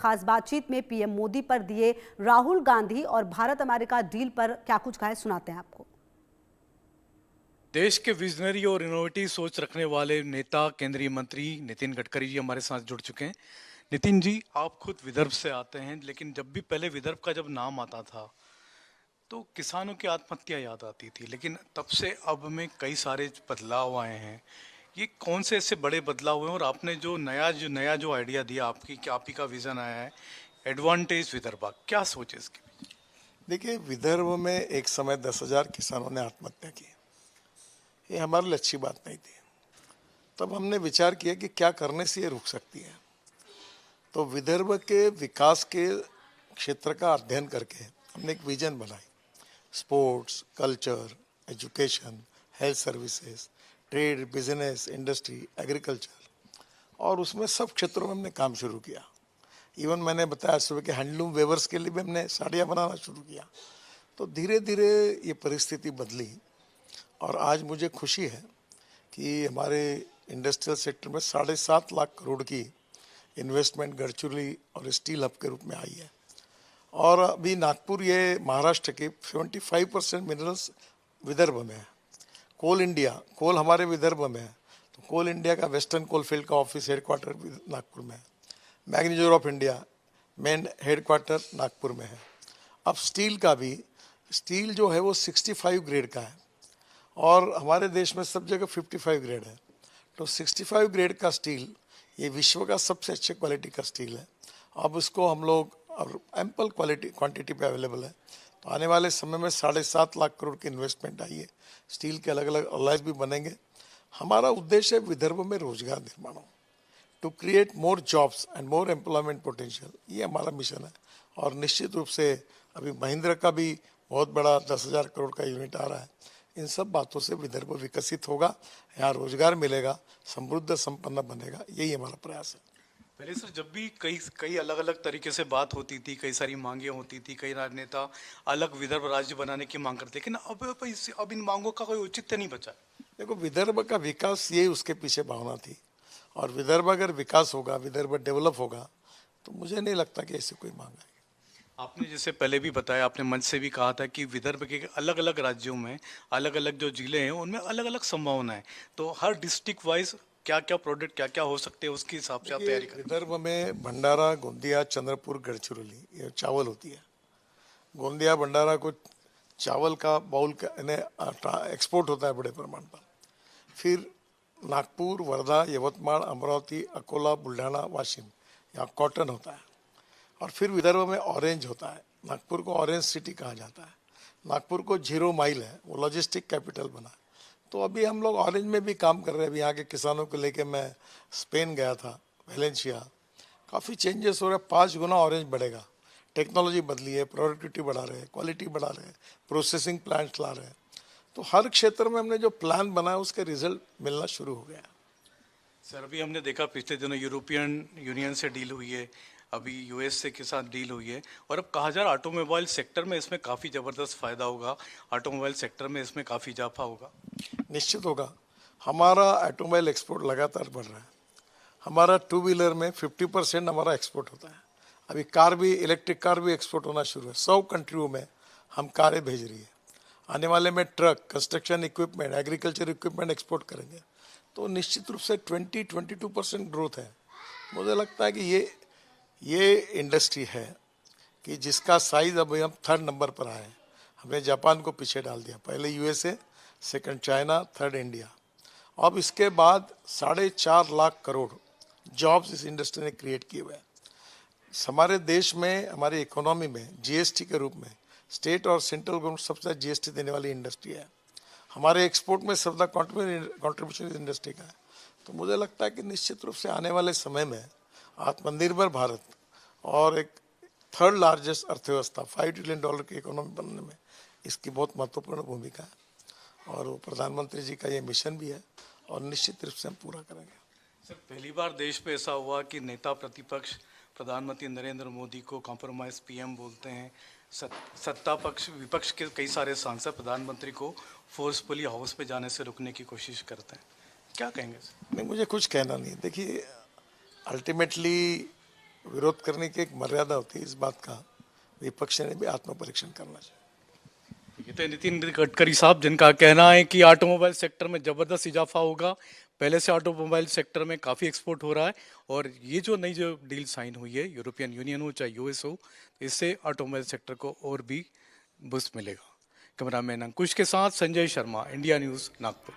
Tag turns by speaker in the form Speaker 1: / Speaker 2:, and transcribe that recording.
Speaker 1: खास बातचीत में पीएम मोदी पर दिए राहुल गांधी और भारत अमेरिका डील पर क्या कुछ कहा है, सुनाते हैं आपको।
Speaker 2: देश के विजनरी और इनोवेटिव सोच रखने वाले नेता केंद्रीय मंत्री नितिन गडकरी जी हमारे साथ जुड़ चुके हैं। नितिन जी, आप खुद विदर्भ से आते हैं, लेकिन जब भी पहले विदर्भ का जब नाम आता था तो किसानों की आत्महत्या याद आती थी, लेकिन तब से अब में कई सारे बदलाव आए हैं। ये कौन से ऐसे बड़े बदलाव हुए हैं और आपने जो नया आइडिया दिया, आपकी क्या आप ही का विजन आया है एडवांटेज विदर्भा, क्या सोचे इसके?
Speaker 3: देखिए, विदर्भ में एक समय 10,000 किसानों ने आत्महत्या की। ये हमारे लिए अच्छी बात नहीं थी। तब हमने विचार किया कि क्या करने से ये रुक सकती है। तो विदर्भ के विकास के क्षेत्र का अध्ययन करके हमने एक विजन बनाई। Sports, culture, education, health services, trade, business, industry, agriculture, और उसमें सब क्षेत्रों में हमने काम शुरू किया। इवन मैंने बताया सुबह के हैंडलूम वेवर्स के लिए भी हमने साड़ियाँ बनाना शुरू किया। तो धीरे धीरे ये परिस्थिति बदली और आज मुझे खुशी है कि हमारे इंडस्ट्रियल सेक्टर में 7.5 लाख करोड़ की इन्वेस्टमेंट गडचिरोली और स्टील हब के रूप में आई है। और अभी नागपुर, ये महाराष्ट्र के 75% मिनरल्स विदर्भ में है। कोल हमारे विदर्भ में है। तो कोल इंडिया का वेस्टर्न कोलफील्ड का ऑफिस हेडक्वार्टर नागपुर में है। Manganese ore of India main headquarter Nagpur में है। अब स्टील का भी, स्टील जो है वो 65 ग्रेड का है और हमारे देश में सब जगह 55 ग्रेड है। तो 65 ग्रेड का स्टील ये विश्व का सबसे अच्छे क्वालिटी का स्टील है। अब इसको हम लोग और एम्पल क्वांटिटी पे अवेलेबल है। तो आने वाले समय में 7.5 लाख करोड़ की इन्वेस्टमेंट आई है। स्टील के अलग अलग अलॉयज भी बनेंगे। हमारा उद्देश्य है विदर्भ में रोजगार निर्माण हो, to create more jobs and more employment potential, ये हमारा मिशन है। और निश्चित रूप से अभी महिंद्रा का भी बहुत बड़ा 10,000 करोड़ का यूनिट आ रहा है। इन सब बातों से विदर्भ विकसित होगा, यहाँ रोजगार मिलेगा, समृद्ध संपन्न बनेगा, यही हमारा प्रयास है।
Speaker 2: पहले सर, जब भी कई कई अलग अलग तरीके से बात होती थी, कई सारी मांगे होती थी, कई राजनेता अलग विदर्भ राज्य बनाने की मांग करते, लेकिन अब इन मांगों का कोई औचित्य नहीं बचा।
Speaker 3: देखो, विदर्भ का विकास, ये उसके पीछे भावना थी। और विदर्भ अगर विकास होगा, विदर्भ डेवलप होगा, तो मुझे नहीं लगता कि ऐसी कोई मांग है।
Speaker 2: आपने जैसे पहले भी बताया, आपने मंच से भी कहा था कि विदर्भ के अलग अलग राज्यों में अलग अलग जो जिले हैं उनमें अलग अलग संभावना है, तो हर डिस्ट्रिक्ट वाइज क्या क्या प्रोडक्ट क्या क्या हो सकते हैं उसके हिसाब से आप तैयारी करें।
Speaker 3: विदर्भ में भंडारा, गोंदिया, चंद्रपुर, गढ़चिरौली, ये चावल होती है। गोंदिया भंडारा को चावल का बाउल का एक्सपोर्ट होता है बड़े प्रमाण पर। फिर नागपुर, वर्धा, यवतमाल, अमरावती, अकोला, बुल्ढाना, वाशिम, यहाँ कॉटन होता है। और फिर विदर्भ में ऑरेंज होता है। नागपुर को ऑरेंज सिटी कहा जाता है। नागपुर को 0 माइल है, वो लॉजिस्टिक कैपिटल बना है। तो अभी हम लोग ऑरेंज में भी काम कर रहे हैं। अभी यहाँ के किसानों को लेके मैं स्पेन गया था, वेलेंशिया। काफ़ी चेंजेस हो रहे हैं, 5 गुना ऑरेंज बढ़ेगा। टेक्नोलॉजी बदली है, प्रोडक्टिविटी बढ़ा रहे हैं, क्वालिटी बढ़ा रहे हैं, प्रोसेसिंग प्लांट्स ला रहे हैं। तो हर क्षेत्र में हमने जो प्लान बनाया उसके रिजल्ट मिलना शुरू हो गया।
Speaker 2: सर, अभी हमने देखा पिछले दिनों यूरोपियन यूनियन से डील हुई है, अभी यूएसए के साथ डील हुई है, और अब कहा जा रहा ऑटोमोबाइल सेक्टर में इसमें काफ़ी ज़बरदस्त फ़ायदा होगा, ऑटोमोबाइल सेक्टर में इसमें काफ़ी इजाफा होगा।
Speaker 3: निश्चित होगा। हमारा ऑटोमोबाइल एक्सपोर्ट लगातार बढ़ रहा है। हमारा 2 व्हीलर में 50% हमारा एक्सपोर्ट होता है। अभी कार भी, इलेक्ट्रिक कार भी एक्सपोर्ट होना शुरू है। 100 कंट्रियों में हम कारें भेज रही है। आने वाले में truck, construction equipment, agriculture equipment export करेंगे। तो निश्चित रूप से 22% ग्रोथ है। मुझे लगता है कि ये इंडस्ट्री है कि जिसका साइज अभी हम 3rd नंबर पर आए हैं। हमने जापान को पीछे डाल दिया। पहले USA, second China, 3rd India. अब इसके बाद 4.5 लाख करोड़ जॉब्स इस इंडस्ट्री ने क्रिएट किए हुए हैं। हमारे देश में, हमारी इकोनॉमी में जीएसटी के रूप में स्टेट और सेंट्रल गवर्नमेंट सबसे ज़्यादा जीएसटी देने वाली इंडस्ट्री है। हमारे एक्सपोर्ट में सबसे कॉन्ट्रीब्यूशन इस इंडस्ट्री का है। तो मुझे लगता है कि निश्चित रूप से आने वाले समय में आत्मनिर्भर भारत और एक 3rd लार्जेस्ट अर्थव्यवस्था, $5 ट्रिलियन की इकोनॉमी बनने में इसकी बहुत महत्वपूर्ण भूमिका है। और वो प्रधानमंत्री जी का ये मिशन भी है और निश्चित रूप से हम पूरा करेंगे।
Speaker 2: सर, पहली बार देश में ऐसा हुआ कि नेता प्रतिपक्ष प्रधानमंत्री नरेंद्र मोदी को कॉम्प्रोमाइज पीएम बोलते हैं। सत्ता पक्ष, विपक्ष के कई सारे सांसद प्रधानमंत्री को फोर्सफुली हाउस पे जाने से रुकने की कोशिश करते हैं, क्या कहेंगे सर?
Speaker 3: नहीं, मुझे कुछ कहना नहीं। देखिए, अल्टीमेटली विरोध करने की एक मर्यादा होती है, इस बात का विपक्ष ने भी आत्मपरीक्षण करना चाहिए।
Speaker 2: ये तो नितिन गडकरी साहब, जिनका कहना है कि ऑटोमोबाइल सेक्टर में जबरदस्त इजाफा होगा। पहले से ऑटोमोबाइल सेक्टर में काफी एक्सपोर्ट हो रहा है, और ये जो नई जो डील साइन हुई है, यूरोपियन यूनियन हो चाहे यूएस हो, इससे ऑटोमोबाइल सेक्टर को और भी बूस्ट मिलेगा। कैमरामैन अंकुश के साथ संजय शर्मा, इंडिया न्यूज, नागपुर।